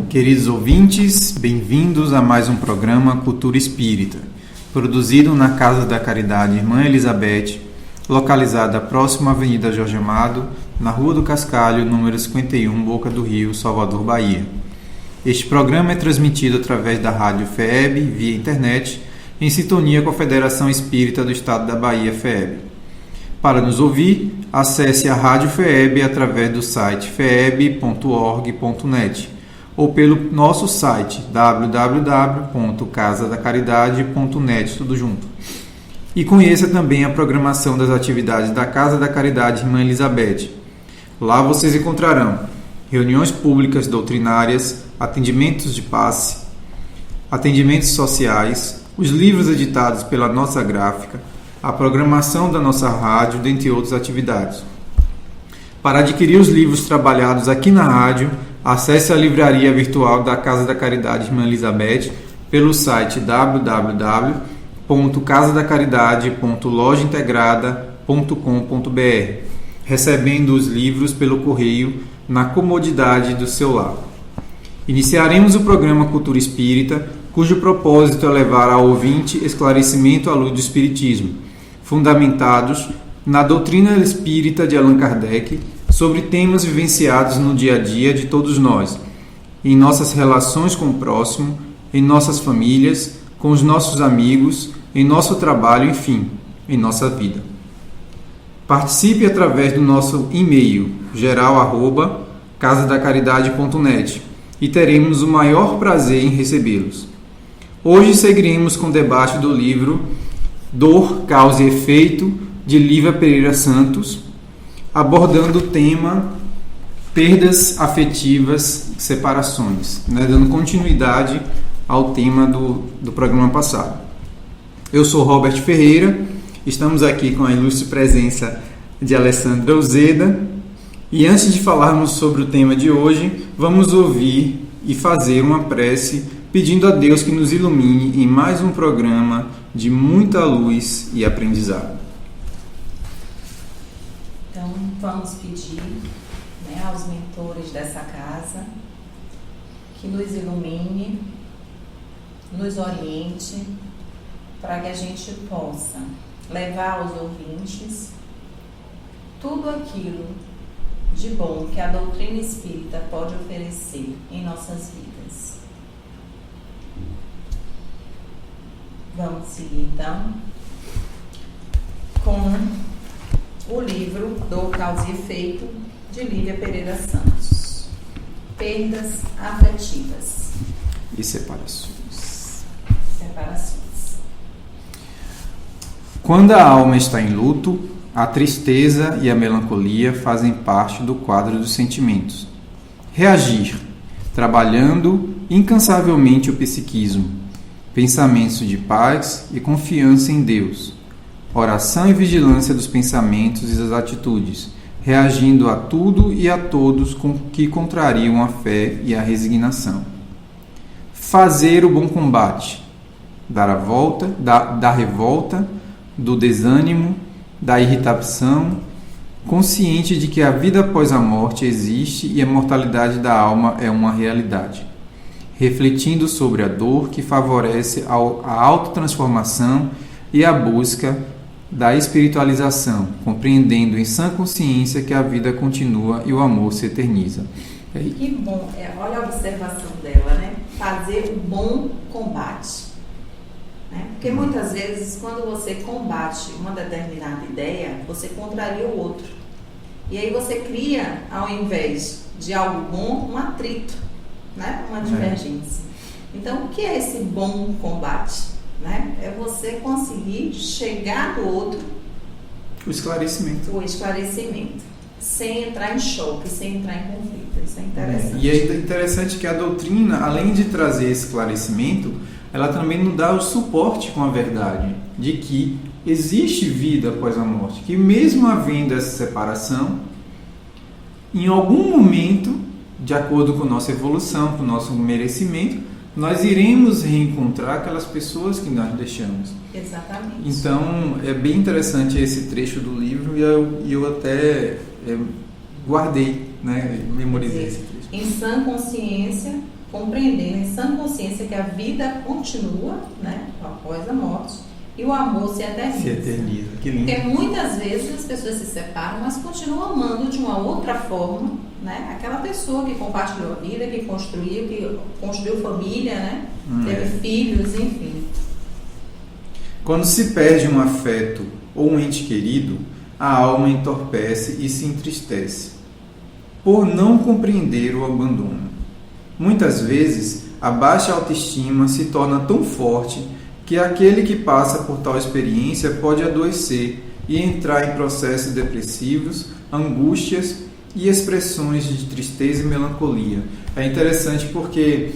Queridos ouvintes, bem-vindos a mais um programa Cultura Espírita, produzido na Casa da Caridade Irmã Elizabeth, localizada próximo à Avenida Jorge Amado, na Rua do Cascalho, número 51, Boca do Rio, Salvador, Bahia. Este programa é transmitido através da Rádio FEB, via internet, em sintonia com a Federação Espírita do Estado da Bahia, FEB. Para nos ouvir, acesse a Rádio FEB através do site feb.org.net ou pelo nosso site www.casadacaridade.net, tudo junto. E conheça também a programação das atividades da Casa da Caridade Irmã Elizabeth. Lá vocês encontrarão reuniões públicas doutrinárias, atendimentos de passe, atendimentos sociais, os livros editados pela nossa gráfica, a programação da nossa rádio, dentre outras atividades. Para adquirir os livros trabalhados aqui na rádio, acesse a livraria virtual da Casa da Caridade Irmã Elizabeth pelo site www.casadacariedade.lojaintegrada.com.br, recebendo os livros pelo correio na comodidade do seu lar. Iniciaremos o programa Cultura Espírita, cujo propósito é levar ao ouvinte esclarecimento à luz do Espiritismo, fundamentados na doutrina espírita de Allan Kardec, sobre temas vivenciados no dia a dia de todos nós, em nossas relações com o próximo, em nossas famílias, com os nossos amigos, em nosso trabalho, enfim, em nossa vida. Participe através do nosso e-mail geral@casadacaridade.net e teremos o maior prazer em recebê-los. Hoje seguiremos com o debate do livro Dor, Causa e Efeito, de Lívia Pereira Santos, abordando o tema perdas afetivas, separações, dando continuidade ao tema do programa passado. Eu sou Robert Ferreira, estamos aqui com a ilustre presença de Alessandra Uzeda, e antes de falarmos sobre o tema de hoje, vamos ouvir e fazer uma prece pedindo a Deus que nos ilumine em mais um programa de muita luz e aprendizado. Então, vamos pedir aos mentores dessa casa que nos ilumine, nos oriente, para que a gente possa levar aos ouvintes tudo aquilo de bom que a doutrina espírita pode oferecer em nossas vidas. Vamos seguir então com o livro Dor, Causa e Efeito, de Lívia Pereira Santos. Perdas afetivas e separações. Quando a alma está em luto, a tristeza e a melancolia fazem parte do quadro dos sentimentos. Reagir, trabalhando incansavelmente o psiquismo, pensamentos de paz e confiança em Deus, oração e vigilância dos pensamentos e das atitudes, reagindo a tudo e a todos que contrariam a fé e a resignação. Fazer o bom combate, dar a volta da revolta, do desânimo, da irritação, consciente de que a vida após a morte existe e a mortalidade da alma é uma realidade. Refletindo sobre a dor que favorece a autotransformação e a busca da espiritualização, compreendendo em sã consciência que a vida continua e o amor se eterniza. Que bom, olha a observação dela, fazer o bom combate. Porque muitas vezes, quando você combate uma determinada ideia, você contraria o outro. E aí você cria, ao invés de algo bom, um atrito, uma divergência. Então, o que é esse bom combate? É você conseguir chegar do outro. O esclarecimento, sem entrar em choque, sem entrar em conflito. Isso é interessante. E é interessante que a doutrina, além de trazer esse esclarecimento, ela também nos dá o suporte com a verdade de que existe vida após a morte, que mesmo havendo essa separação, em algum momento, de acordo com a nossa evolução, com o nosso merecimento, nós iremos reencontrar aquelas pessoas que nós deixamos. Exatamente. Então, é bem interessante esse trecho do livro e eu até guardei, memorizei esse trecho. Em sã consciência, compreendendo em sã consciência que a vida continua, né, após a morte, e o amor se eterniza. Se eterniza, que lindo. Porque muitas vezes as pessoas se separam, mas continuam amando de uma outra forma, né? Aquela pessoa que compartilhou a vida, que construiu família, né? Teve filhos, enfim. Quando se perde um afeto ou um ente querido, a alma entorpece e se entristece, por não compreender o abandono. Muitas vezes, a baixa autoestima se torna tão forte que aquele que passa por tal experiência pode adoecer e entrar em processos depressivos, angústias e expressões de tristeza e melancolia. É interessante porque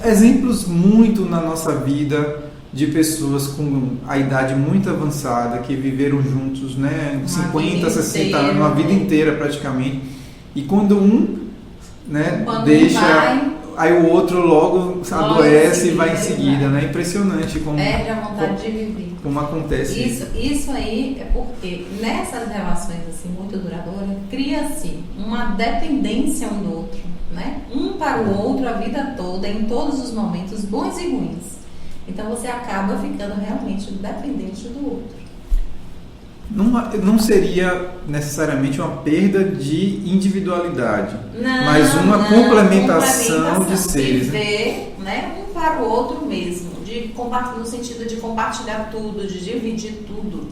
exemplos muito na nossa vida de pessoas com a idade muito avançada, que viveram juntos, né, 50, 60 anos, uma vida inteira praticamente, e quando deixa, aí o outro logo adoece e vai em seguida, né? Impressionante como perde a vontade de viver. Como acontece isso aí é porque nessas relações assim muito duradouras cria-se uma dependência um do outro, né? Um para o outro a vida toda, em todos os momentos bons e ruins. Então você acaba ficando realmente dependente do outro. Não seria necessariamente uma perda de individualidade, mas uma complementação de seres. Viver, né, um para o outro mesmo, no sentido de compartilhar tudo, de dividir tudo,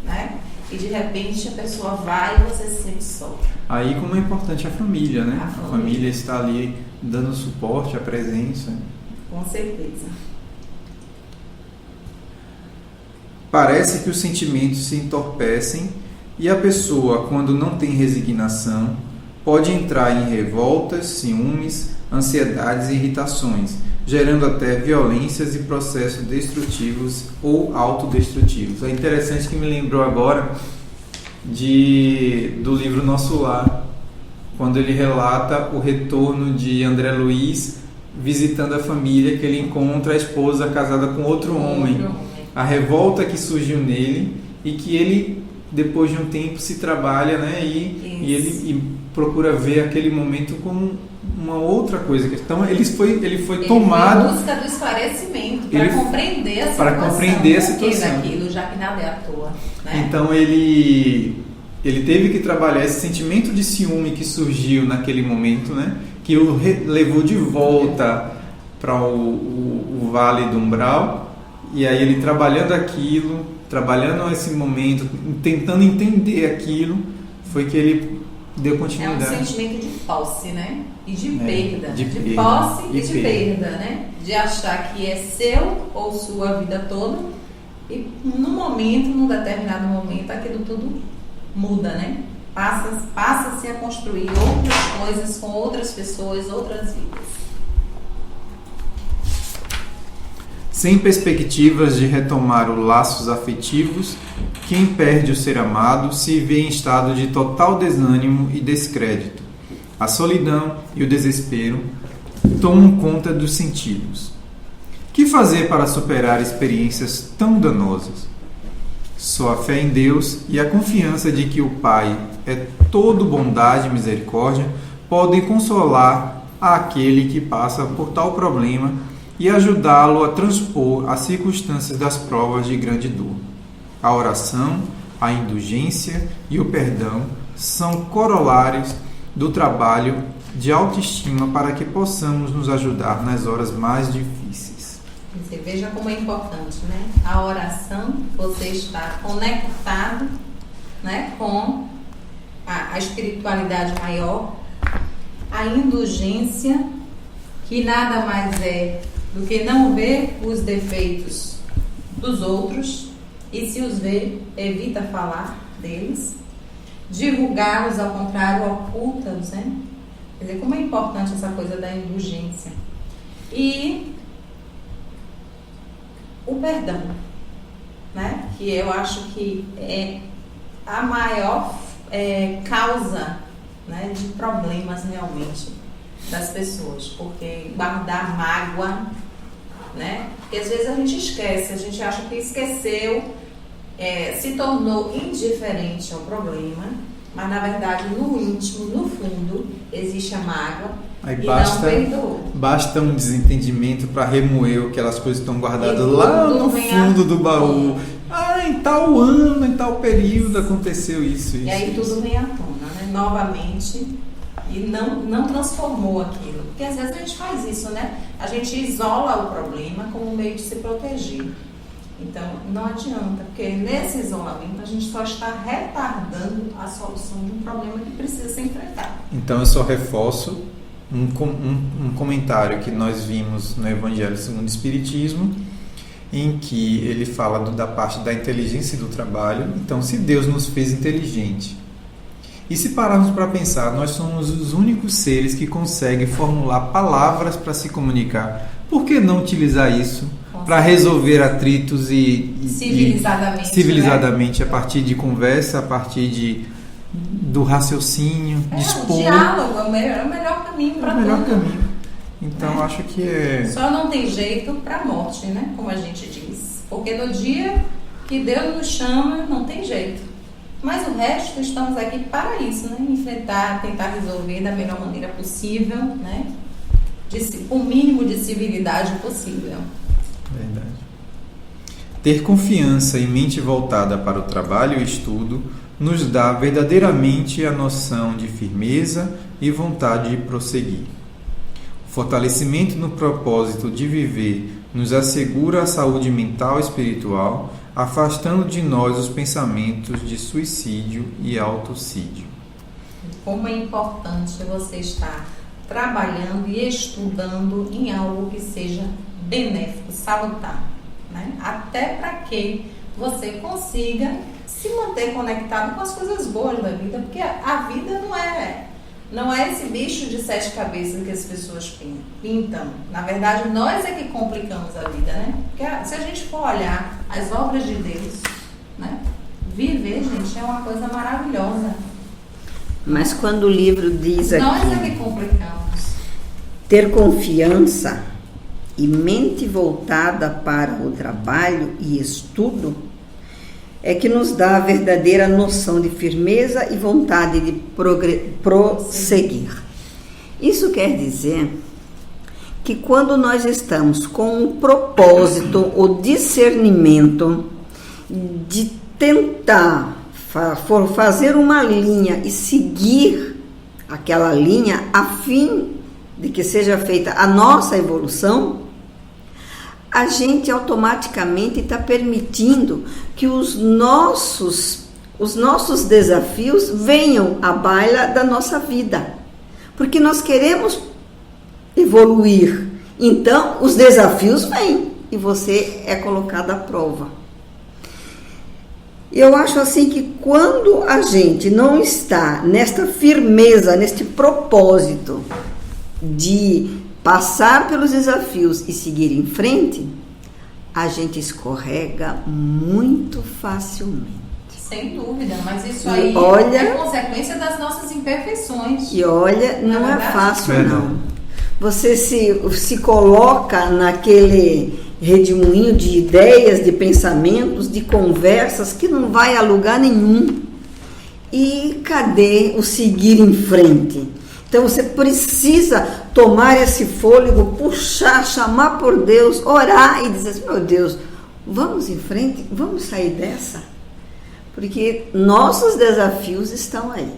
né? E de repente a pessoa vai e você se sente só. Aí como é importante a família, né? A família está ali dando suporte, a presença. Com certeza. Parece que os sentimentos se entorpecem e a pessoa, quando não tem resignação, pode entrar em revoltas, ciúmes, ansiedades e irritações, gerando até violências e processos destrutivos ou autodestrutivos. É interessante que me lembrou agora do livro Nosso Lar, quando ele relata o retorno de André Luiz visitando a família, que ele encontra a esposa casada com outro homem. A revolta que surgiu nele e que ele, depois de um tempo, se trabalha, né? E ele procura ver aquele momento como uma outra coisa. Então ele foi tomado... Ele foi em busca do esclarecimento, para compreender a situação. Para compreender a situação. Daquilo, já que nada é à toa. Né? Então ele teve que trabalhar esse sentimento de ciúme que surgiu naquele momento, né? Que o levou de volta para o Vale do Umbral. E aí ele trabalhando aquilo, trabalhando esse momento, tentando entender aquilo, foi que ele deu continuidade. É um sentimento de posse, né? E de perda. De perda, posse e de perda, né? De achar que é seu ou sua vida toda e num determinado momento, aquilo tudo muda, né? Passa-se a construir outras coisas com outras pessoas, outras vidas. Sem perspectivas de retomar os laços afetivos, quem perde o ser amado se vê em estado de total desânimo e descrédito. A solidão e o desespero tomam conta dos sentidos. Que fazer para superar experiências tão danosas? Só a fé em Deus e a confiança de que o Pai é todo bondade e misericórdia podem consolar aquele que passa por tal problema e ajudá-lo a transpor as circunstâncias das provas de grande dor. A oração, a indulgência e o perdão são corolários do trabalho de autoestima para que possamos nos ajudar nas horas mais difíceis. Você veja como é importante, né? A oração, você está conectado, né, com a espiritualidade maior, a indulgência, que nada mais é do que não ver os defeitos dos outros e, se os vê, evita falar deles, divulgá-los, ao contrário, oculta-os, né? Quer dizer, como é importante essa coisa da indulgência. E o perdão, né? Que eu acho que é a maior causa, né, de problemas realmente das pessoas, porque guardar mágoa, né? Porque às vezes a gente esquece, a gente acha que esqueceu, se tornou indiferente ao problema Mas na verdade, no íntimo, no fundo, existe a mágoa Aí e não perdoou. basta um desentendimento para remoer aquelas coisas que estão guardadas E lá tudo no vem fundo à do baú. tona. Ah, em tal ano, em tal período aconteceu isso. E aí tudo vem à tona, né? Novamente, e não transformou aquilo. Porque às vezes a gente faz isso, né? A gente isola o problema como um meio de se proteger. Então, não adianta, porque nesse isolamento a gente só está retardando a solução de um problema que precisa ser enfrentado. Então, eu só reforço um comentário que nós vimos no Evangelho segundo o Espiritismo, em que ele fala da parte da inteligência e do trabalho. Então, se Deus nos fez inteligente, e se pararmos para pensar, nós somos os únicos seres que conseguem formular palavras para se comunicar. Por que não utilizar isso para resolver atritos civilizadamente, né? A partir de conversa, a partir do raciocínio, de expor? O diálogo é o melhor caminho para tudo. É o melhor caminho. Então, acho que é... Só não tem jeito para a morte, né? Como a gente diz. Porque no dia que Deus nos chama, não tem jeito. Mas o resto, estamos aqui para isso, né? Enfrentar, tentar resolver da melhor maneira possível, né? O mínimo de civilidade possível. Verdade. Ter confiança e mente voltada para o trabalho e estudo nos dá verdadeiramente a noção de firmeza e vontade de prosseguir. O fortalecimento no propósito de viver nos assegura a saúde mental e espiritual, afastando de nós os pensamentos de suicídio e autocídio. Como é importante você estar trabalhando e estudando em algo que seja benéfico, salutar, né? Até para que você consiga se manter conectado com as coisas boas da vida, porque a vida não é esse bicho de 7 cabeças que as pessoas pintam. Na verdade, nós é que complicamos a vida, né? Porque se a gente for olhar as obras de Deus, né? Viver, gente, é uma coisa maravilhosa. Mas quando o livro diz aqui... Nós é que complicamos. Ter confiança e mente voltada para o trabalho e estudo é que nos dá a verdadeira noção de firmeza e vontade de prosseguir. Isso quer dizer que quando nós estamos com um propósito ou discernimento de tentar fazer uma linha e seguir aquela linha a fim de que seja feita a nossa evolução, a gente automaticamente está permitindo que os nossos desafios venham à baila da nossa vida, porque nós queremos evoluir. Então, os desafios vêm e você é colocado à prova. Eu acho assim que quando a gente não está nesta firmeza, neste propósito de passar pelos desafios e seguir em frente, a gente escorrega muito facilmente. Sem dúvida, mas isso aí é consequência das nossas imperfeições. E olha, não é fácil não. Você se coloca naquele redemoinho de ideias, de pensamentos, de conversas que não vai a lugar nenhum. E cadê o seguir em frente? Então você precisa tomar esse fôlego, puxar, chamar por Deus, orar e dizer assim, meu Deus, vamos em frente, vamos sair dessa. Porque nossos desafios estão aí.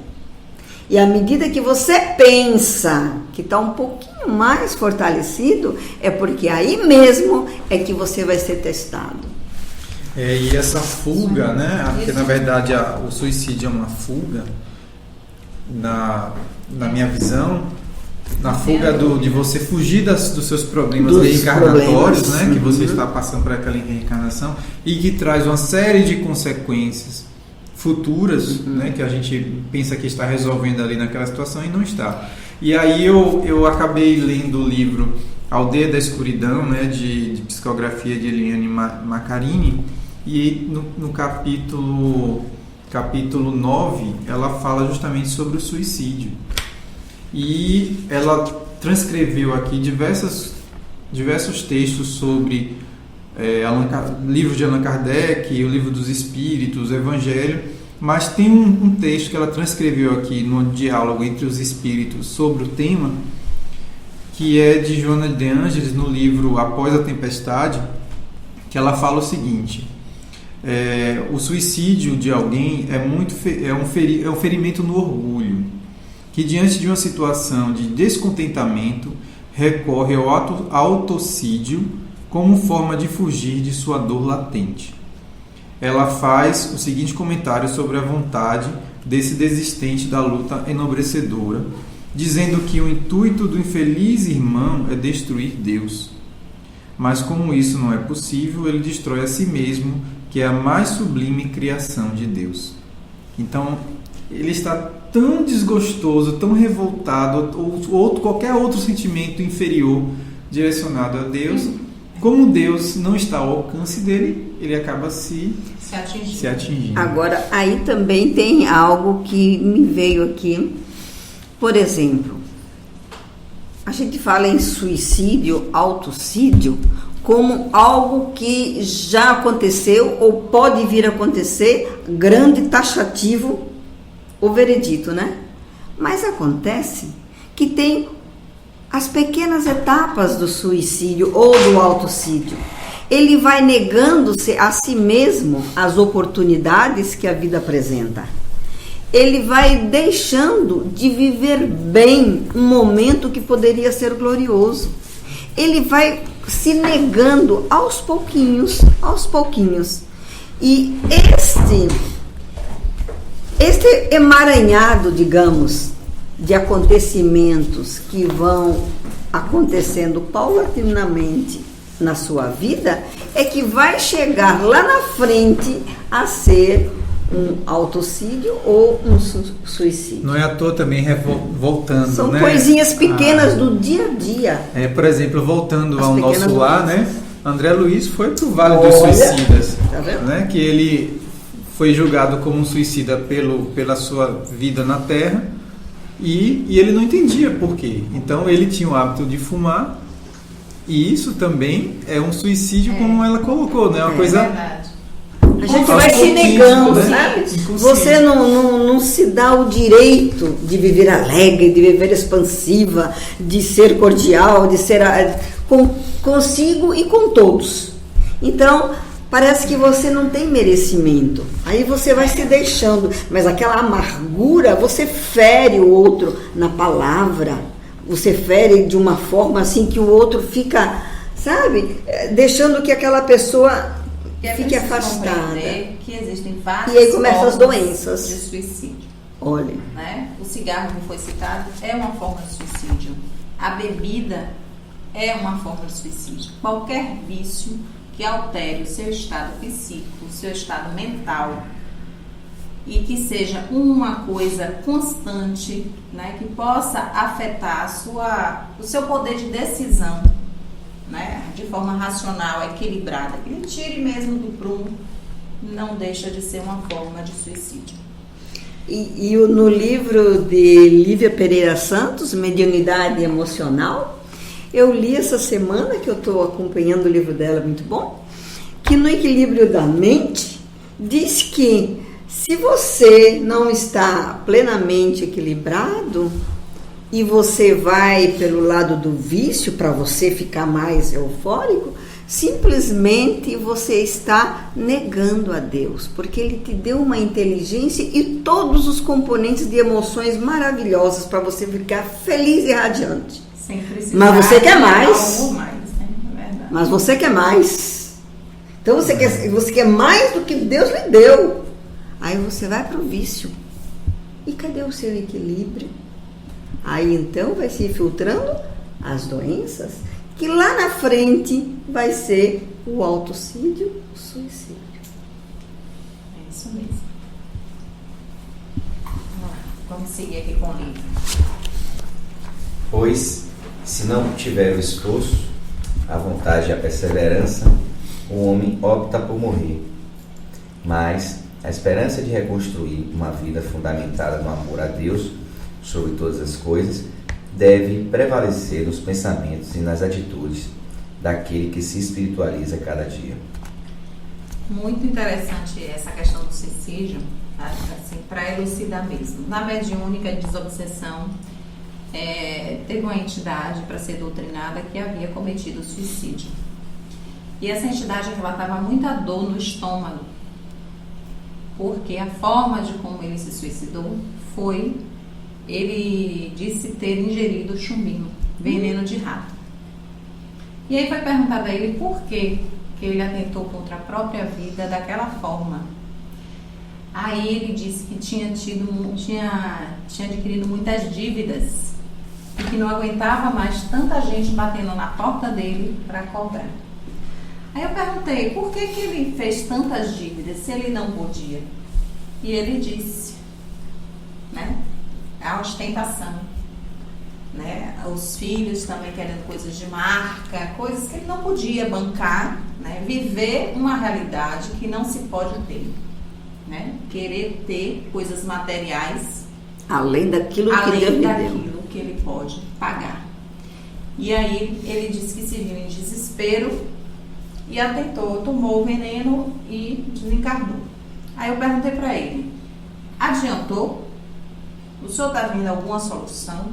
E à medida que você pensa que está um pouquinho mais fortalecido, é porque aí mesmo é que você vai ser testado. E essa fuga, né? Porque na verdade o suicídio é uma fuga, na minha visão, na fuga de você fugir dos seus problemas reencarnatórios, né? Que você está passando por aquela reencarnação e que traz uma série de consequências futuras, né? Que a gente pensa que está resolvendo ali naquela situação e não está. E aí eu acabei lendo o livro Aldeia da Escuridão, né? De psicografia de Eliane Macarini, e no capítulo 9, ela fala justamente sobre o suicídio. E ela transcreveu aqui diversos textos sobre livros de Allan Kardec, o Livro dos Espíritos, o Evangelho, Mas tem um texto que ela transcreveu aqui no diálogo entre os espíritos sobre o tema, que é de Joana de Ângeles, no livro Após a Tempestade, que ela fala o seguinte: o suicídio de alguém é um ferimento no orgulho, que diante de uma situação de descontentamento recorre ao autocídio como forma de fugir de sua dor latente. Ela faz o seguinte comentário sobre a vontade desse desistente da luta enobrecedora, dizendo que o intuito do infeliz irmão é destruir Deus. Mas como isso não é possível, ele destrói a si mesmo, que é a mais sublime criação de Deus. Então, ele está tão desgostoso, tão revoltado, ou qualquer outro sentimento inferior direcionado a Deus, como Deus não está ao alcance dele, ele acaba se atingindo. Agora, aí também tem algo que me veio aqui. Por exemplo, a gente fala em suicídio, autocídio, como algo que já aconteceu ou pode vir a acontecer, grande, taxativo, o veredito, né? Mas acontece que tem as pequenas etapas do suicídio ou do autocídio. Ele vai negando-se a si mesmo as oportunidades que a vida apresenta. Ele vai deixando de viver bem um momento que poderia ser glorioso. Ele vai se negando aos pouquinhos. E este emaranhado, digamos, de acontecimentos que vão acontecendo paulatinamente na sua vida, é que vai chegar lá na frente a ser um autocídio ou um suicídio. Não é à toa também, voltando, são né? Coisinhas pequenas do dia a dia. Por exemplo, voltando As ao nosso lar, doenças, né? André Luiz foi pro Vale dos Suicidas, né? Que ele foi julgado como um suicida pela sua vida na Terra e ele não entendia por quê. Então ele tinha o hábito de fumar e isso também é um suicídio, como ela colocou, né? Uma coisa... Verdade. A gente vai se negando, sabe? Você não se dá o direito de viver alegre, de viver expansiva, de ser cordial, de ser consigo e com todos. Então, parece que você não tem merecimento. Aí você vai se deixando, mas aquela amargura, você fere o outro na palavra, você fere de uma forma assim que o outro fica, sabe? Deixando que aquela pessoa fique afastada. Que existem várias e aí começam as doenças de suicídio. Olha, né? O cigarro que foi citado é uma forma de suicídio. A bebida é uma forma de suicídio. Qualquer vício que altere o seu estado psíquico, o seu estado mental e que seja uma coisa constante, né? Que possa afetar o seu poder de decisão, né, de forma racional, equilibrada, que ele tire mesmo do prumo, não deixa de ser uma forma de suicídio. E no livro de Lívia Pereira Santos, Mediunidade Emocional, eu li essa semana, que eu estou acompanhando o livro dela, muito bom, que no equilíbrio da mente, diz que se você não está plenamente equilibrado, e você vai pelo lado do vício para você ficar mais eufórico, simplesmente você está negando a Deus, porque Ele te deu uma inteligência e todos os componentes de emoções maravilhosas para você ficar feliz e radiante. Sem precisar. Mas você quer mais. Algo mais, né? É verdade. Mas você quer mais. Então você quer mais do que Deus lhe deu. Aí você vai para o vício. E cadê o seu equilíbrio? Aí então vai se infiltrando as doenças, que lá na frente vai ser o autocídio, o suicídio. É isso mesmo. Vamos seguir aqui com o livro. Pois, se não tiver o esforço, a vontade e a perseverança, o homem opta por morrer. Mas a esperança de reconstruir uma vida fundamentada no amor a Deus sobre todas as coisas, deve prevalecer nos pensamentos e nas atitudes daquele que se espiritualiza cada dia. Muito interessante essa questão do suicídio, assim, para elucidar mesmo. Na mediúnica de desobsessão, teve uma entidade para ser doutrinada que havia cometido suicídio. E essa entidade relatava muita dor no estômago, porque a forma de como ele se suicidou foi, ele disse ter ingerido chumbinho, veneno de rato. E aí foi perguntado a ele por que ele atentou contra a própria vida daquela forma. Aí ele disse que tinha adquirido muitas dívidas e que não aguentava mais tanta gente batendo na porta dele para cobrar. Aí eu perguntei, por que ele fez tantas dívidas se ele não podia? E ele disse, né? A ostentação, né? Os filhos também querendo coisas de marca, coisas que ele não podia bancar, né? Viver uma realidade que não se pode ter, né? Querer ter coisas materiais além daquilo que Deus lhe deu, daquilo que ele pode pagar. E aí ele disse que se viu em desespero e atentou, tomou o veneno e desencarnou. Aí eu perguntei para ele, adiantou? O senhor está vendo alguma solução,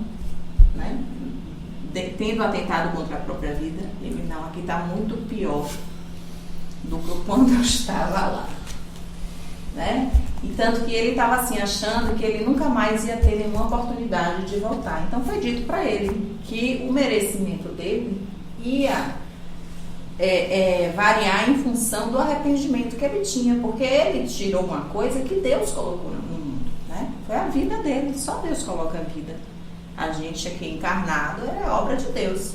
né? Tendo atentado contra a própria vida? Ele, não, aqui está muito pior do que quando eu estava lá, né? E tanto que ele estava assim, achando que ele nunca mais ia ter nenhuma oportunidade de voltar. Então foi dito para ele que o merecimento dele ia variar em função do arrependimento que ele tinha, porque ele tirou uma coisa que Deus colocou no mundo, né? Foi a vida dele, só Deus coloca a vida. A gente aqui encarnado é obra de Deus.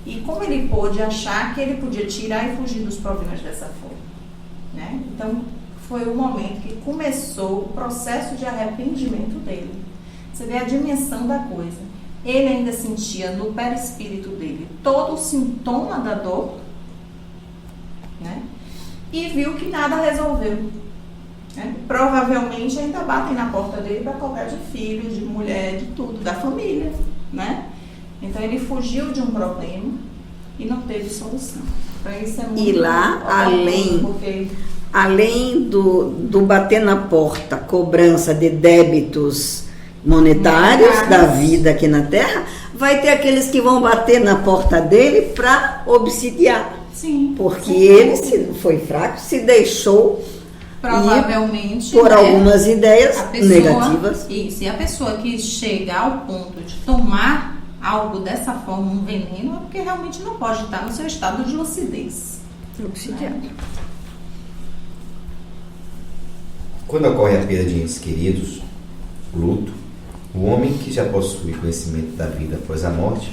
E como ele pôde achar que ele podia tirar e fugir dos problemas dessa forma, né? Então foi o momento que começou o processo de arrependimento dele. Você vê a dimensão da coisa. Ele ainda sentia no perispírito dele todo o sintoma da dor, né? E viu que nada resolveu, né? Provavelmente ainda batem na porta dele para cobrar de filho, de mulher, de tudo, da família, né? Então ele fugiu de um problema e não teve solução. Então isso é muito e lá, além do bater na porta, cobrança de débitos monetários da vida aqui na Terra, vai ter aqueles que vão bater na porta dele para obsidiar. Sim, porque ele foi fraco, se deixou provavelmente por algumas ideias negativas. Isso, e a pessoa que chega ao ponto de tomar algo dessa forma, um veneno, é porque realmente não pode estar no seu estado de lucidez. Obsidiado. Quando ocorre a perda de entes queridos, luto, o homem que já possui conhecimento da vida após a morte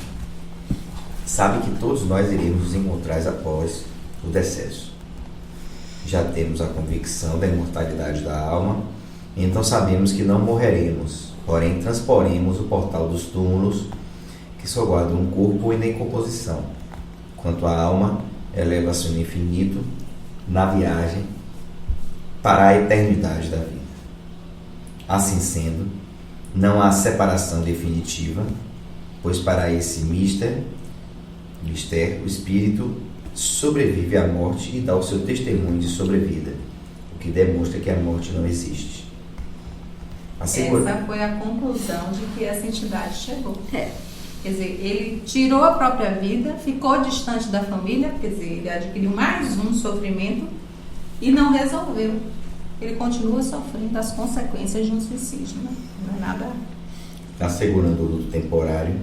sabe que todos nós iremos nos encontrar após o decesso. Já temos a convicção da imortalidade da alma, então sabemos que não morreremos, porém transporemos o portal dos túmulos que só guardam um corpo em decomposição. Quanto à alma, eleva-se no infinito na viagem para a eternidade da vida. Assim sendo, não há separação definitiva, pois para esse mistério, o espírito sobrevive à morte e dá o seu testemunho de sobrevida, o que demonstra que a morte não existe. Essa foi a conclusão de que essa entidade chegou. Quer dizer, ele tirou a própria vida, ficou distante da família, quer dizer, ele adquiriu mais um sofrimento e não resolveu. Ele continua sofrendo as consequências de um suicídio, né? Não é nada. Assegurando o luto temporário,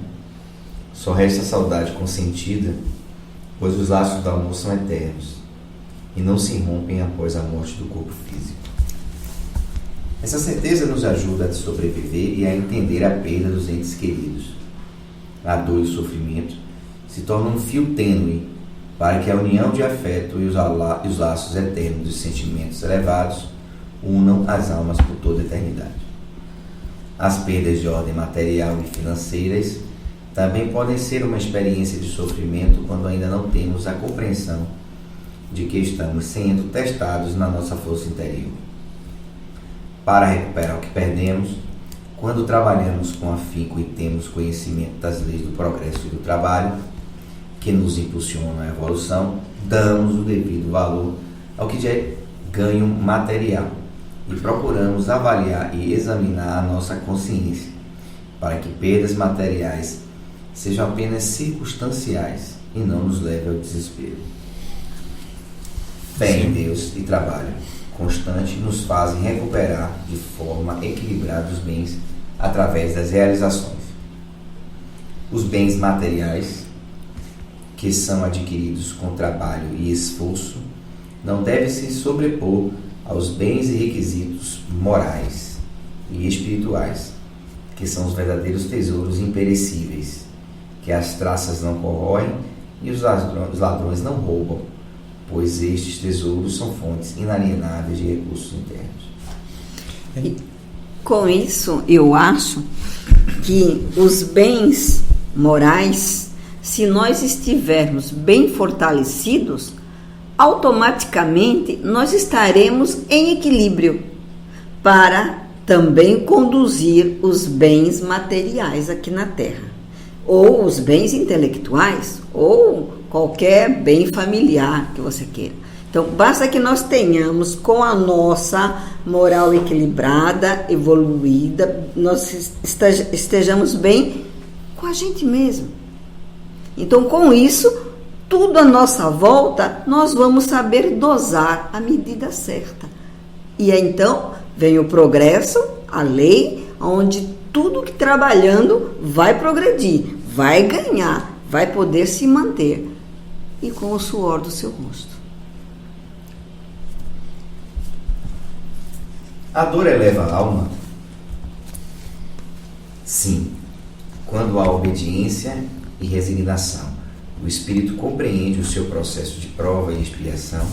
só resta a saudade consentida, pois os laços da alma são eternos e não se rompem após a morte do corpo físico. Essa certeza nos ajuda a sobreviver e a entender a perda dos entes queridos. A dor e o sofrimento se tornam um fio tênue para que a união de afeto e os laços eternos dos sentimentos elevados unam as almas por toda a eternidade. As perdas de ordem material e financeiras também podem ser uma experiência de sofrimento quando ainda não temos a compreensão de que estamos sendo testados na nossa força interior. Para recuperar o que perdemos, quando trabalhamos com afinco e temos conhecimento das leis do progresso e do trabalho, que nos impulsionam à evolução, damos o devido valor ao que já é ganho material e procuramos avaliar e examinar a nossa consciência, para que perdas materiais sejam apenas circunstanciais e não nos levem ao desespero. Fé em Deus e trabalho constante nos fazem recuperar de forma equilibrada os bens através das realizações. Os bens materiais, que são adquiridos com trabalho e esforço, não devem se sobrepor aos bens e requisitos morais e espirituais, que são os verdadeiros tesouros imperecíveis, que as traças não corroem e os ladrões não roubam, pois estes tesouros são fontes inalienáveis de recursos internos. E com isso, eu acho que os bens morais, se nós estivermos bem fortalecidos, automaticamente nós estaremos em equilíbrio para também conduzir os bens materiais aqui na Terra, ou os bens intelectuais, ou qualquer bem familiar que você queira. Então, basta que nós tenhamos com a nossa moral equilibrada, evoluída, nós estejamos bem com a gente mesmo. Então, com isso, tudo à nossa volta, nós vamos saber dosar a medida certa. E aí, então, vem o progresso, a lei, onde tudo que trabalhando vai progredir, vai ganhar, vai poder se manter. E com o suor do seu rosto. A dor eleva a alma? Sim, quando há obediência e resignação, o espírito compreende o seu processo de prova e expiação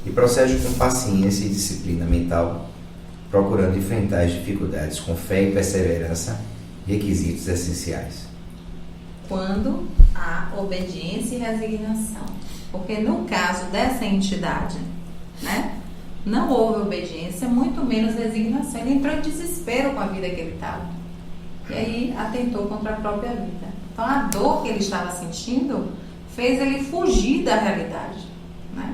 e procede com paciência e disciplina mental, procurando enfrentar as dificuldades com fé e perseverança, requisitos essenciais. Quando há obediência e resignação. Porque no caso dessa entidade, né, não houve obediência, muito menos resignação. Ele entrou em desespero com a vida que ele estava. E aí atentou contra a própria vida. Então a dor que ele estava sentindo fez ele fugir da realidade, né,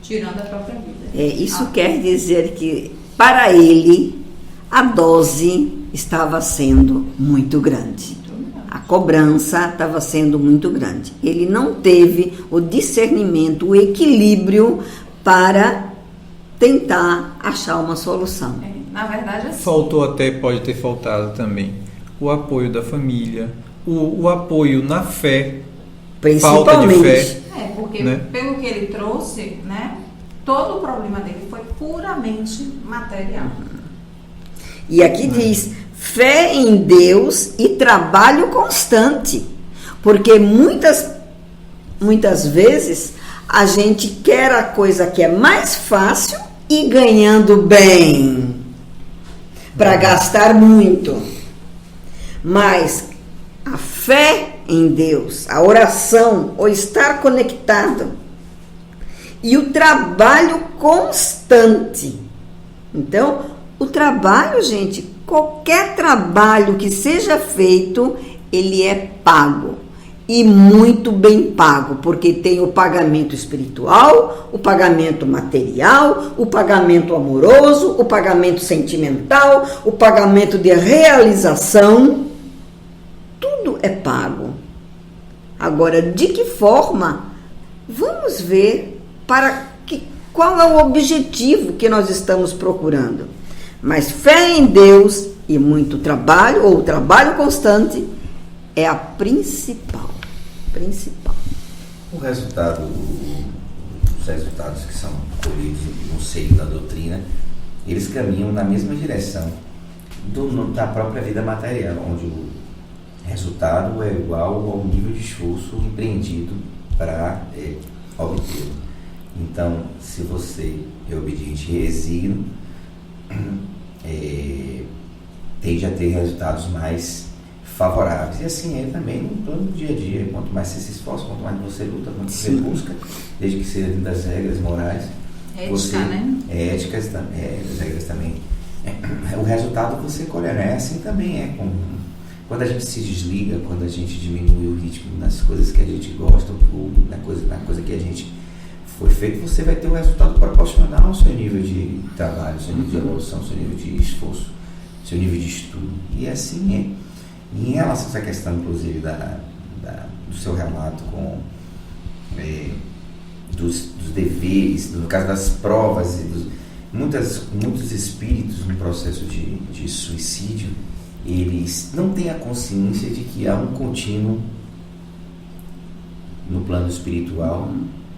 tirando a própria vida. Isso quer dizer que para ele a dose estava sendo muito grande. A cobrança estava sendo muito grande. Ele não teve o discernimento, o equilíbrio para tentar achar uma solução. Na verdade, assim, Faltou até, pode ter faltado também, o apoio da família, o apoio na fé, falta de fé. Porque né? pelo que ele trouxe, né, todo o problema dele foi puramente material. E aqui diz, fé em Deus e trabalho constante. Porque muitas vezes a gente quer a coisa que é mais fácil e ganhando bem, para gastar muito. Mas a fé em Deus, a oração, o estar conectado e o trabalho constante. Então, o trabalho, gente, qualquer trabalho que seja feito, ele é pago. E muito bem pago, porque tem o pagamento espiritual, o pagamento material, o pagamento amoroso, o pagamento sentimental, o pagamento de realização. Tudo é pago. Agora, de que forma? Vamos ver qual é o objetivo que nós estamos procurando. Mas fé em Deus e muito trabalho, ou trabalho constante, é a principal. Os resultados que são colhidos no seio da doutrina, eles caminham na mesma direção da própria vida material, onde o resultado é igual ao nível de esforço empreendido para obtê-lo. Então, se você é obediente e resigno, tende a ter resultados mais favoráveis. E assim é também no plano do dia a dia. Quanto mais você se esforça, quanto mais você luta, quanto você busca, desde que seja dentro das regras morais. Ética, né? Éticas, as regras também. O resultado você colherá. Assim também é. Quando a gente se desliga, quando a gente diminui o ritmo nas coisas que a gente gosta, ou na coisa que a gente foi feito, você vai ter um resultado proporcional ao seu nível de trabalho, ao seu nível de evolução, ao seu nível de esforço, ao seu nível de estudo. E assim é. E em relação a essa questão, inclusive, do seu relato com dos deveres, no caso das provas, e muitos espíritos no processo de suicídio, eles não têm a consciência de que há um contínuo no plano espiritual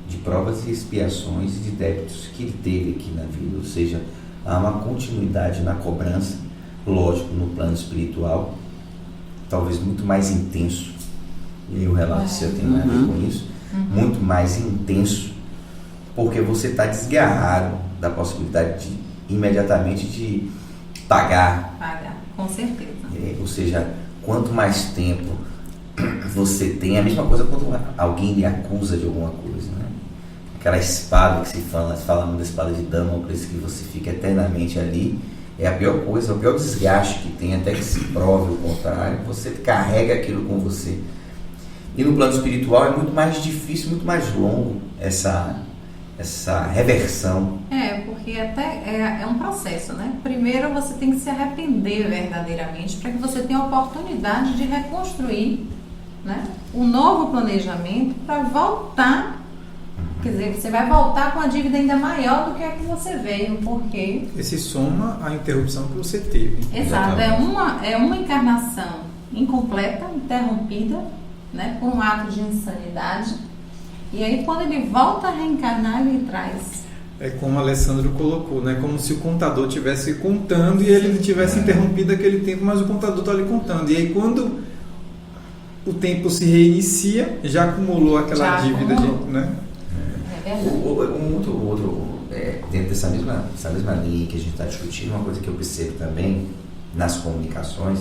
de provas e expiações e de débitos que ele teve aqui na vida, ou seja, há uma continuidade na cobrança, lógico, no plano espiritual, talvez muito mais intenso, e aí o relato seu tem a ver com isso, muito mais intenso, porque você está desgarrado da possibilidade de imediatamente de pagar. Pagar, com certeza. Ou seja, quanto mais tempo você tem, a mesma coisa quando alguém lhe acusa de alguma coisa, né? Aquela espada que se fala da espada de Damocles, que você fica eternamente ali, é a pior coisa, o pior desgaste que tem, até que se prove o contrário, você carrega aquilo com você. E no plano espiritual é muito mais difícil, muito mais longo essa reversão. Porque até é um processo, né? Primeiro você tem que se arrepender verdadeiramente para que você tenha a oportunidade de reconstruir, né, um novo planejamento para voltar. Quer dizer, você vai voltar com a dívida ainda maior do que a que você veio, porque... Esse soma a interrupção que você teve. Exato, é uma encarnação incompleta, interrompida, né, por um ato de insanidade. E aí, quando ele volta a reencarnar, ele traz... É como o Alessandro colocou, né? Como se o contador estivesse contando e ele tivesse interrompido aquele tempo, mas o contador está ali contando. E aí, quando o tempo se reinicia, já acumulou aquela dívida, né? Dentro dessa mesma linha que a gente está discutindo, uma coisa que eu percebo também nas comunicações,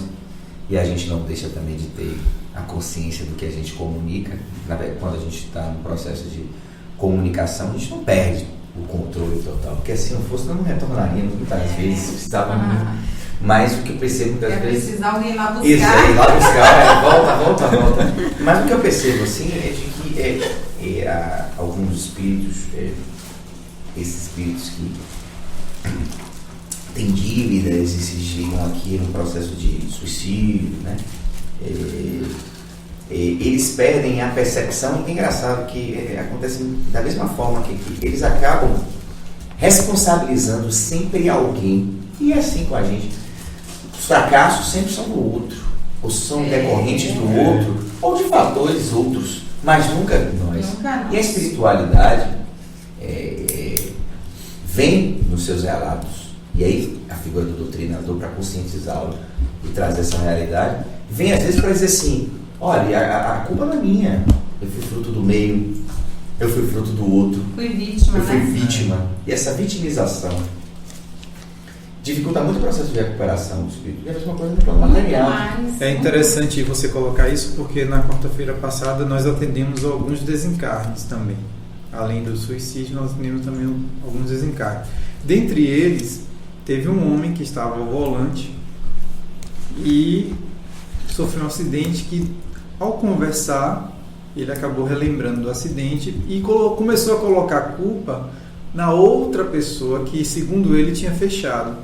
e a gente não deixa também de ter a consciência do que a gente comunica, quando a gente está no processo de comunicação, a gente não perde o controle total, porque se não fosse, nós não retornaríamos muitas vezes, precisava muito. Mas o que eu percebo muitas vezes... precisar alguém lá buscar. Isso, aí, lá buscar, volta. Mas o que eu percebo, assim, é de que alguns espíritos, esses espíritos que têm dívidas e se desligam aqui no processo de suicídio, né? Eles perdem a percepção, e é engraçado que acontece da mesma forma que eles acabam responsabilizando sempre alguém, e é assim com a gente. Os fracassos sempre são do outro, ou são decorrentes do outro, ou de fatores outros, mas nunca nós. E a espiritualidade vem nos seus relatos, e aí a figura do doutrinador, para conscientizá-lo e trazer essa realidade, vem às vezes para dizer assim: olha, a culpa não é minha, eu fui fruto do meio, eu fui fruto do outro, fui vítima, eu fui vítima. E essa vitimização dificulta muito o processo de recuperação do espírito. E é a mesma coisa no plano material. É interessante você colocar isso, porque na quarta-feira passada nós atendemos alguns desencarnes também. Além do suicídio, nós atendemos também alguns desencarnes. Dentre eles, teve um homem que estava ao volante e sofreu um acidente que, ao conversar, ele acabou relembrando do acidente e começou a colocar a culpa na outra pessoa que, segundo ele, tinha fechado.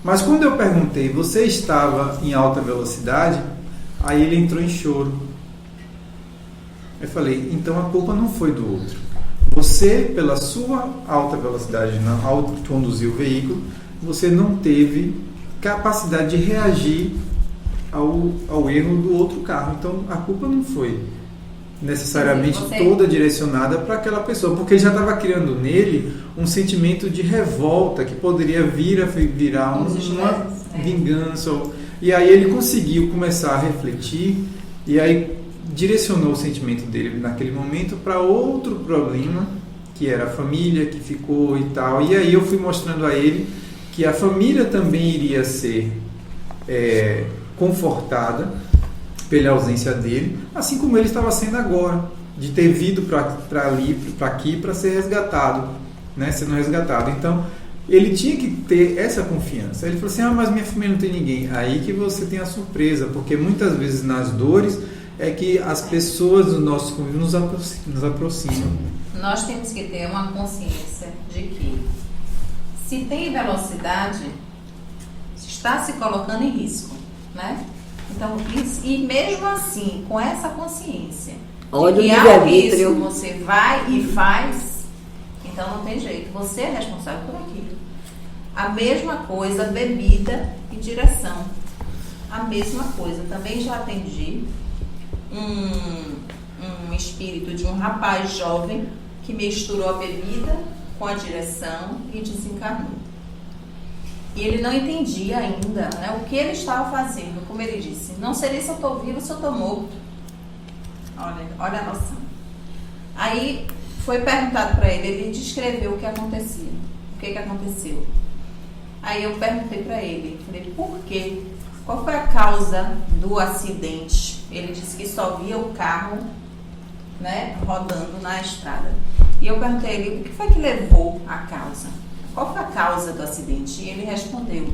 Mas quando eu perguntei, você estava em alta velocidade? Aí ele entrou em choro. Eu falei, então a culpa não foi do outro. Você, pela sua alta velocidade, ao conduzir o veículo, você não teve capacidade de reagir ao erro do outro carro. Então a culpa não foi necessariamente toda direcionada para aquela pessoa, porque ele já estava criando nele um sentimento de revolta que poderia virar uma vingança. E aí ele conseguiu começar a refletir e aí direcionou o sentimento dele naquele momento para outro problema, que era a família que ficou e tal. E aí eu fui mostrando a ele que a família também iria ser confortada pela ausência dele, assim como ele estava sendo agora, de ter vindo para aqui para ser resgatado, né, sendo resgatado. Então ele tinha que ter essa confiança. Ele falou assim: mas minha família não tem ninguém. Aí que você tem a surpresa, porque muitas vezes nas dores é que as pessoas do nosso convívio nos aproximam. Nós temos que ter uma consciência de que se tem velocidade, está se colocando em risco, né? Então, e mesmo assim, com essa consciência, olha que o há livre-arbítrio. risco, você vai e faz, então não tem jeito, você é responsável por aquilo. A mesma coisa, bebida e direção. A mesma coisa. Também já atendi um espírito de um rapaz jovem que misturou a bebida com a direção e desencarnou. E ele não entendia ainda, né, o que ele estava fazendo. Como ele disse, não seria se eu estou vivo ou se eu estou morto. Olha a noção. Aí foi perguntado para ele, ele descreveu o que acontecia. O que aconteceu? Aí eu perguntei para ele, falei, por quê? Qual foi a causa do acidente? Ele disse que só via o carro, né, rodando na estrada. E eu perguntei a ele, o que foi que levou a causa? Qual foi a causa do acidente? E ele respondeu,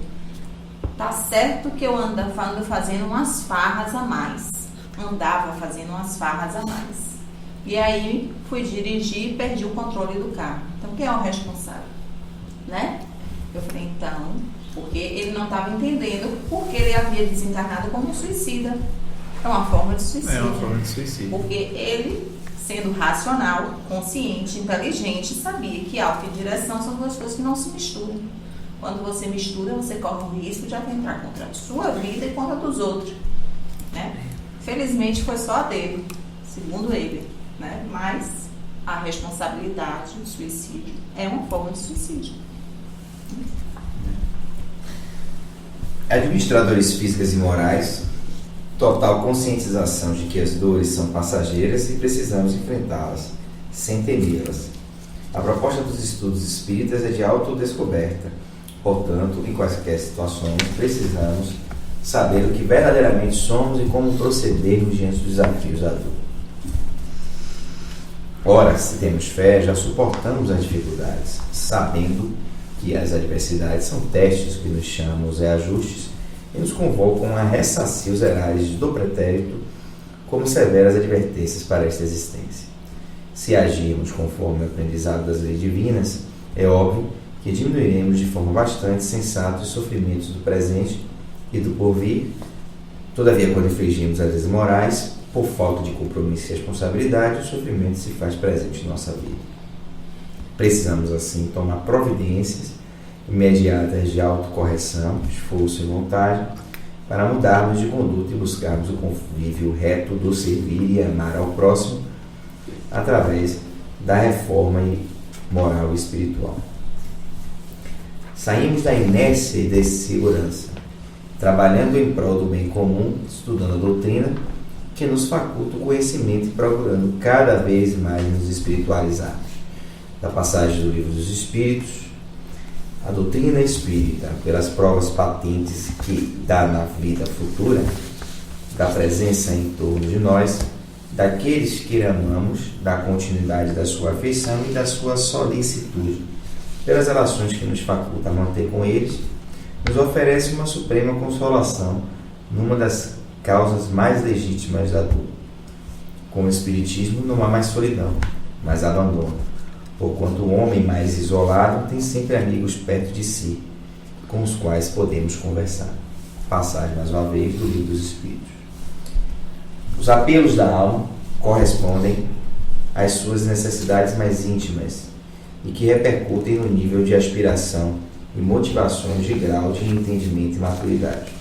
tá certo que eu ando fazendo umas farras a mais. Andava fazendo umas farras a mais. E aí fui dirigir e perdi o controle do carro. Então quem é o responsável? Né? Eu falei, então, porque ele não estava entendendo porque ele havia desencarnado como um suicida. É uma forma de suicídio. É uma forma de suicídio. Porque ele, sendo racional, consciente, inteligente, sabia que alto e direção são duas coisas que não se misturam. Quando você mistura, você corre o risco de atentar contra a sua vida e contra a dos outros. Né? Felizmente foi só a dele, segundo ele. Né? Mas a responsabilidade do suicídio é uma forma de suicídio. Administradores físicas e morais, total conscientização de que as dores são passageiras e precisamos enfrentá-las, sem temê-las. A proposta dos estudos espíritas é de autodescoberta. Portanto, em quaisquer situações, precisamos saber o que verdadeiramente somos e como procedermos diante dos desafios da dor. Ora, se temos fé, já suportamos as dificuldades, sabendo que as adversidades são testes que nos chamam os reajustes e nos convocam a ressarcir os erais do pretérito como severas advertências para esta existência. Se agirmos conforme o aprendizado das leis divinas, é óbvio que diminuiremos de forma bastante sensata os sofrimentos do presente e do porvir. Todavia, quando infligimos as leis morais, por falta de compromisso e responsabilidade, o sofrimento se faz presente em nossa vida. Precisamos, assim, tomar providências imediatas de autocorreção, esforço e vontade, para mudarmos de conduta e buscarmos o convívio reto do servir e amar ao próximo através da reforma moral e espiritual. Saímos da inércia e da segurança, trabalhando em prol do bem comum, estudando a doutrina, que nos faculta o conhecimento e procurando cada vez mais nos espiritualizarmos. Da passagem do Livro dos Espíritos, a doutrina espírita, pelas provas patentes que dá na vida futura, da presença em torno de nós, daqueles que amamos, da continuidade da sua afeição e da sua solicitude, pelas relações que nos faculta a manter com eles, nos oferece uma suprema consolação numa das causas mais legítimas da dor. Com o Espiritismo não há mais solidão, mas abandono, porquanto o homem mais isolado tem sempre amigos perto de si, com os quais podemos conversar. Passagem, mais uma vez, do Livro dos Espíritos. Os apelos da alma correspondem às suas necessidades mais íntimas e que repercutem no nível de aspiração e motivações de grau de entendimento e maturidade.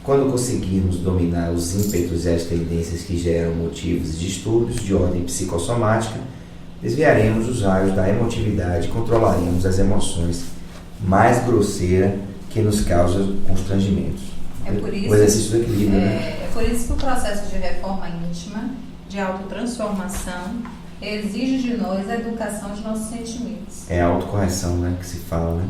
Quando conseguirmos dominar os ímpetos e as tendências que geram motivos de distúrbios de ordem psicossomática, desviaremos os raios da emotividade e controlaremos as emoções mais grosseiras que nos causam constrangimentos. É por isso, o exercício do equilíbrio, né? É por isso que o processo de reforma íntima, de autotransformação, exige de nós a educação de nossos sentimentos. É a autocorreção, né, que se fala, né?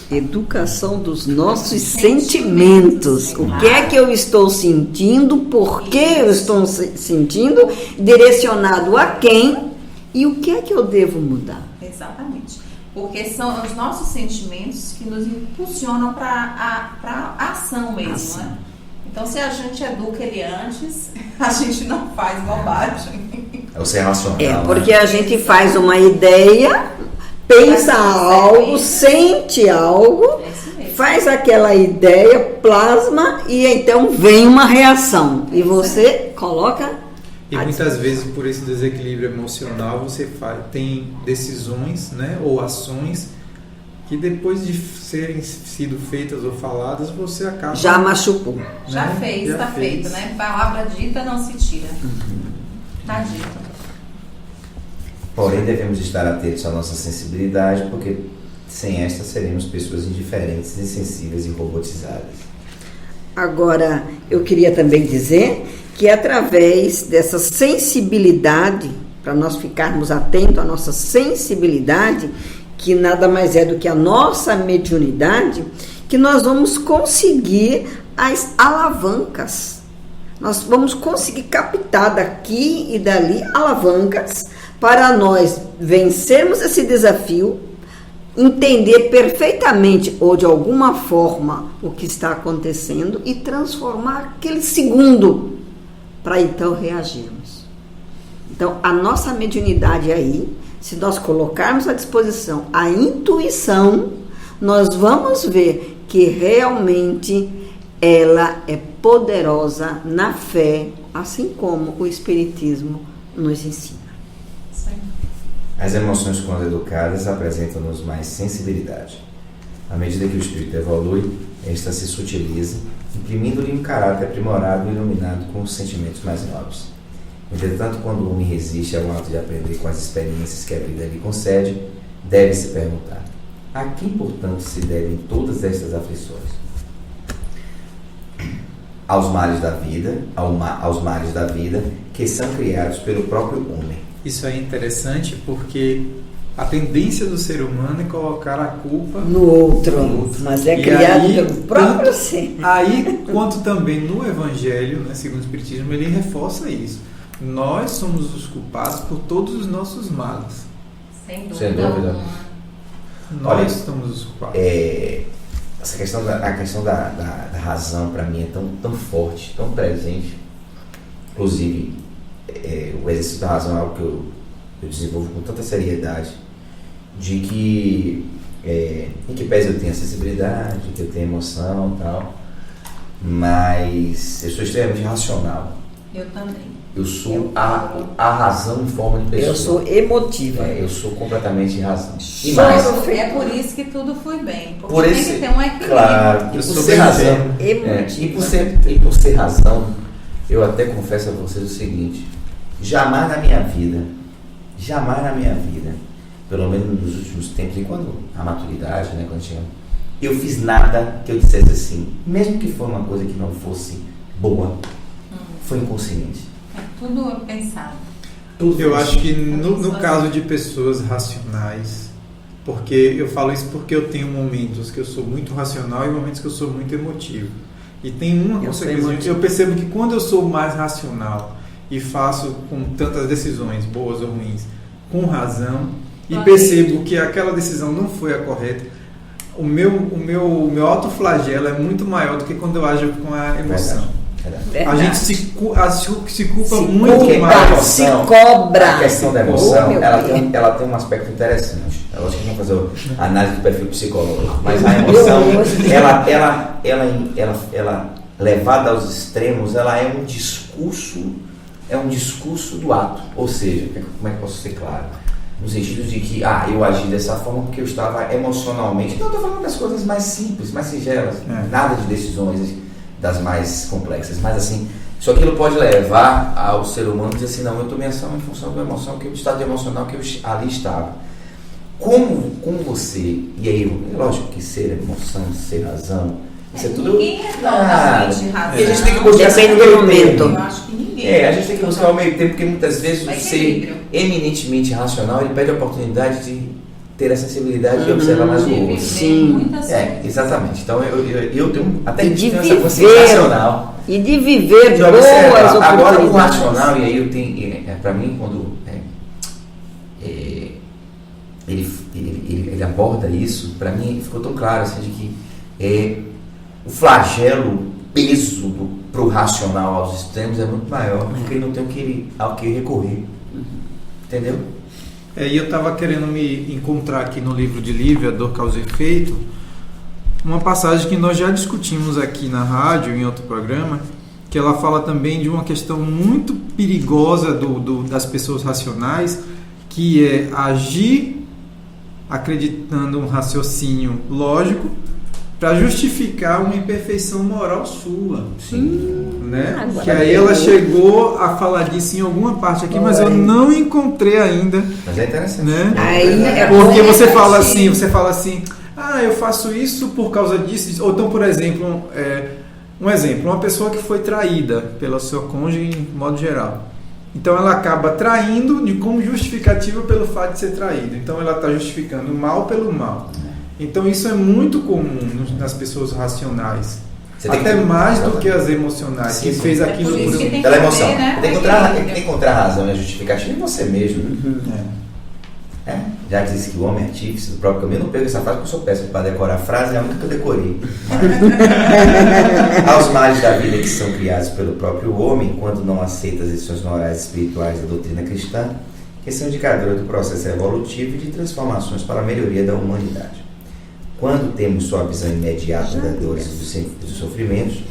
Educação dos nossos sentimentos. O que é que eu estou sentindo, por que eu estou sentindo, direcionado a quem e o que é que eu devo mudar. Exatamente. Porque são os nossos sentimentos que nos impulsionam para a ação mesmo, né? Então, se a gente educa ele antes, a gente não faz bobagem. É o ser racional. Porque a gente faz uma ideia, pensa algo, sente algo, É isso mesmo. faz aquela ideia, plasma e então vem uma reação. E você coloca. E muitas vezes, por esse desequilíbrio emocional, você tem decisões, né, ou ações que depois de serem sido feitas ou faladas, você acaba... Já machucou. né? Já fez, Já tá fez. feito, né? Palavra dita não se tira. Tá dito. Porém, devemos estar atentos à nossa sensibilidade, porque sem esta seremos pessoas indiferentes, insensíveis e robotizadas. Agora, eu queria também dizer que através dessa sensibilidade, para nós ficarmos atentos à nossa sensibilidade, que nada mais é do que a nossa mediunidade, que nós vamos conseguir as alavancas. Nós vamos conseguir captar daqui e dali alavancas para nós vencermos esse desafio, entender perfeitamente ou de alguma forma o que está acontecendo e transformar aquele segundo para então reagirmos. Então, a nossa mediunidade aí, se nós colocarmos à disposição a intuição, nós vamos ver que realmente ela é poderosa na fé, assim como o Espiritismo nos ensina. Isso aí. As emoções, quando educadas, apresentam-nos mais sensibilidade. À medida que o espírito evolui, esta se sutiliza, imprimindo-lhe um caráter aprimorado e iluminado com os sentimentos mais nobres. Entretanto, quando o homem resiste ao ato de aprender com as experiências que a vida lhe concede, deve-se perguntar: a quem, portanto, se devem todas estas aflições? Aos males da vida, aos males da vida, que são criados pelo próprio homem. Isso é interessante porque a tendência do ser humano é colocar a culpa No outro, mas é E criado aí, pelo próprio tanto- ser. Aí, quanto também no Evangelho, né, segundo o Espiritismo, ele reforça isso. Nós somos os culpados por todos os nossos males. Sem dúvida. Sem dúvida. alguma. Nós Olha, somos os culpados. Essa questão da razão, para mim, é tão forte, tão presente. Inclusive, o exercício da razão é algo que eu desenvolvo com tanta seriedade, de que, em que pese eu tenha sensibilidade, que eu tenha emoção e tal, mas eu sou extremamente racional. Eu também. Eu sou a razão em forma de pessoa. Eu sou emotiva. Eu sou completamente razão. E Choro mais, É por isso que tudo flui bem. Porque por tem esse, que ter um equilíbrio. claro, e Eu por sou ser bem razão, Emotiva. e por ser razão, eu até confesso a vocês o seguinte: jamais na minha vida, pelo menos nos últimos tempos, e quando a maturidade, né, quando chega, eu fiz nada que eu dissesse assim, mesmo que for uma coisa que não fosse boa, foi inconsciente. É tudo pensado. Tudo Eu foi acho que Assim. no caso de pessoas racionais, porque eu falo isso porque eu tenho momentos que eu sou muito racional e momentos que eu sou muito emotivo. E tem uma Eu sou consequência. emotivo. Eu percebo que quando eu sou mais racional e faço com tantas decisões, boas ou ruins, com razão, e Claro. percebo que aquela decisão não foi a correta, o meu autoflagelo é muito maior do que quando eu ajo com a emoção. Verdade. A gente se culpa Se muito culpa, mais. se cobra. A questão da emoção, Oh, meu Deus. ela tem um aspecto interessante. É lógico que a gente vai fazer a análise do perfil psicológico, mas a emoção, ela levada aos extremos, ela é um discurso do ato. Ou seja, como é que eu posso ser claro? No sentido de que, eu agi dessa forma porque eu estava emocionalmente. Não, estou falando das coisas mais simples, mais singelas, nada de decisões das mais complexas, mas assim, só aquilo pode levar ao ser humano a dizer assim: não, eu tomei ação em função da emoção, do estado emocional que eu ali estava. Como você, e aí, lógico que ser emoção, ser razão, isso é tudo. Ninguém é totalmente razão. E a gente tem que buscar Depende sempre do o meio momento. termo. Eu acho que ninguém. A gente tem que buscar o meio tempo, porque muitas vezes Vai o equilíbrio. ser eminentemente racional, ele perde a oportunidade de ter a sensibilidade de observar mais o outro. Sim. Muitas coisas. Exatamente. Então eu tenho até E que de tenho essa consciência viver. racional. E de viver De boas observar. oportunidades. Agora o racional, e aí eu tenho, para mim, quando ele aborda isso, para mim ficou tão claro assim, de que o flagelo, o peso do para o racional aos extremos é muito maior, porque ele não tem ao que recorrer. Entendeu? E eu estava querendo me encontrar aqui no livro de Lívia, Dor, Causa e Efeito, uma passagem que nós já discutimos aqui na rádio, em outro programa, que ela fala também de uma questão muito perigosa das pessoas racionais, que é agir acreditando um raciocínio lógico para justificar uma imperfeição moral sua. Sim. Né? Que aí ela chegou a falar disso em alguma parte aqui, mas eu não encontrei ainda. Mas é interessante. Né? Aí Porque você fala assim, eu faço isso por causa disso. Ou então, por exemplo, um exemplo, uma pessoa que foi traída pelo seu cônjuge em modo geral. Então ela acaba traindo como justificativa pelo fato de ser traída. Então ela está justificando o mal pelo mal. Então isso é muito comum nas pessoas racionais. Até mais do que as emocionais. Sim, que fez aquilo por isso que tem pela emoção. né? Tem que encontrar a razão e a justificativa em você mesmo. Já disse que o homem é artífice do próprio caminho. Eu não pego essa frase porque eu sou péssimo para decorar a frase, é a única que eu decorei. Aos males da vida que são criados pelo próprio homem, quando não aceita as lições morais e espirituais da doutrina cristã, que são indicadoras do processo evolutivo e de transformações para a melhoria da humanidade. Quando temos só a visão imediata das dores e dos sofrimentos,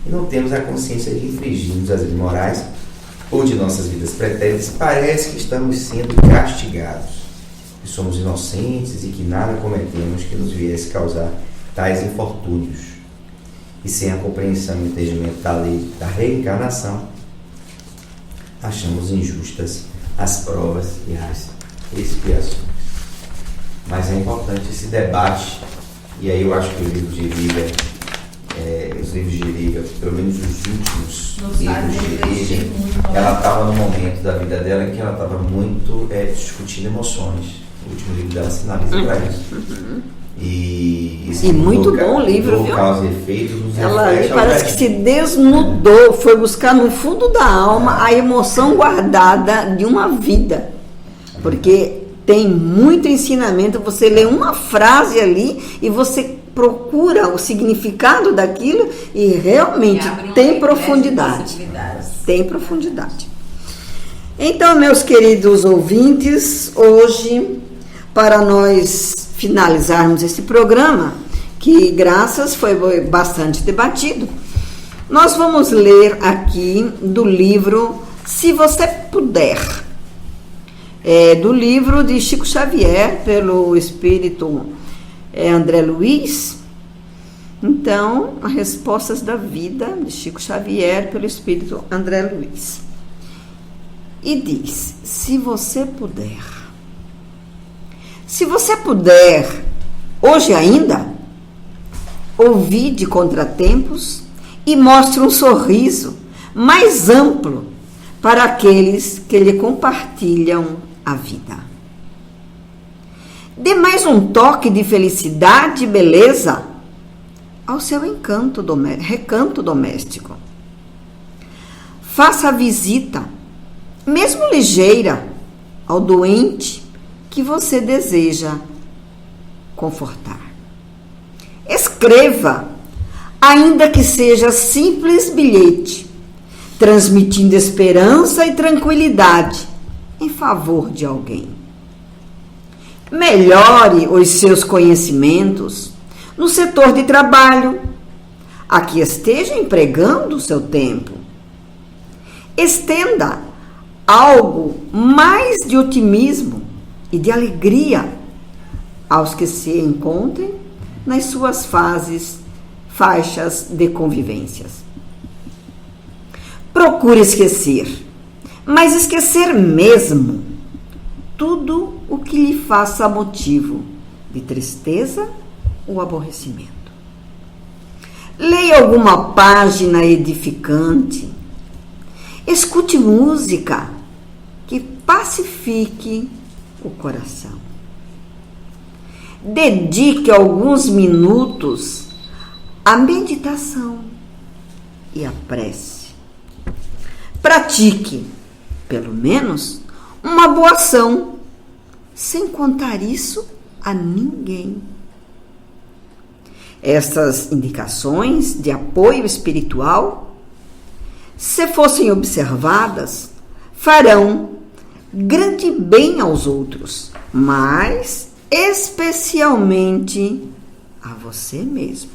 e não temos a consciência de infringirmos as leis morais ou de nossas vidas pretéritas, parece que estamos sendo castigados, que somos inocentes e que nada cometemos que nos viesse causar tais infortúnios. E sem a compreensão e entendimento da lei da reencarnação, achamos injustas as provas e as expiações. Mas é importante esse debate, e aí eu acho que o livro de Lívia, os livros de Lívia, pelo menos os últimos livros de Lívia, ela estava no momento da vida dela em que ela estava muito discutindo emoções. O último livro dela sinaliza para isso. E muito bom o livro, viu? Causa e efeito, ela parece que se desnudou, foi buscar no fundo da alma a emoção guardada de uma vida. Porque tem muito ensinamento, você lê uma frase ali e você procura o significado daquilo e realmente tem profundidade. Tem profundidade. Então, meus queridos ouvintes, hoje, para nós finalizarmos esse programa, que graças foi bastante debatido, nós vamos ler aqui do livro Se Você Puder, do livro de Chico Xavier, pelo espírito André Luiz. Então, as respostas da vida de Chico Xavier, pelo espírito André Luiz. E diz: se você puder, hoje ainda, ouvir de contratempos e mostre um sorriso mais amplo para aqueles que lhe compartilham a vida. Dê mais um toque de felicidade e beleza ao seu recanto doméstico. Faça a visita, mesmo ligeira, ao doente que você deseja confortar. Escreva, ainda que seja simples bilhete, transmitindo esperança e tranquilidade em favor de alguém. Melhore os seus conhecimentos no setor de trabalho a que esteja empregando o seu tempo. Estenda algo mais de otimismo e de alegria aos que se encontrem nas suas faixas de convivências. Procure esquecer, mas esquecer mesmo, tudo o que lhe faça motivo de tristeza ou aborrecimento. Leia alguma página edificante. Escute música que pacifique o coração. Dedique alguns minutos à meditação e à prece. Pratique, pelo menos, uma boa ação, sem contar isso a ninguém. Estas indicações de apoio espiritual se fossem observadas, farão grande bem aos outros, mas especialmente a você mesmo.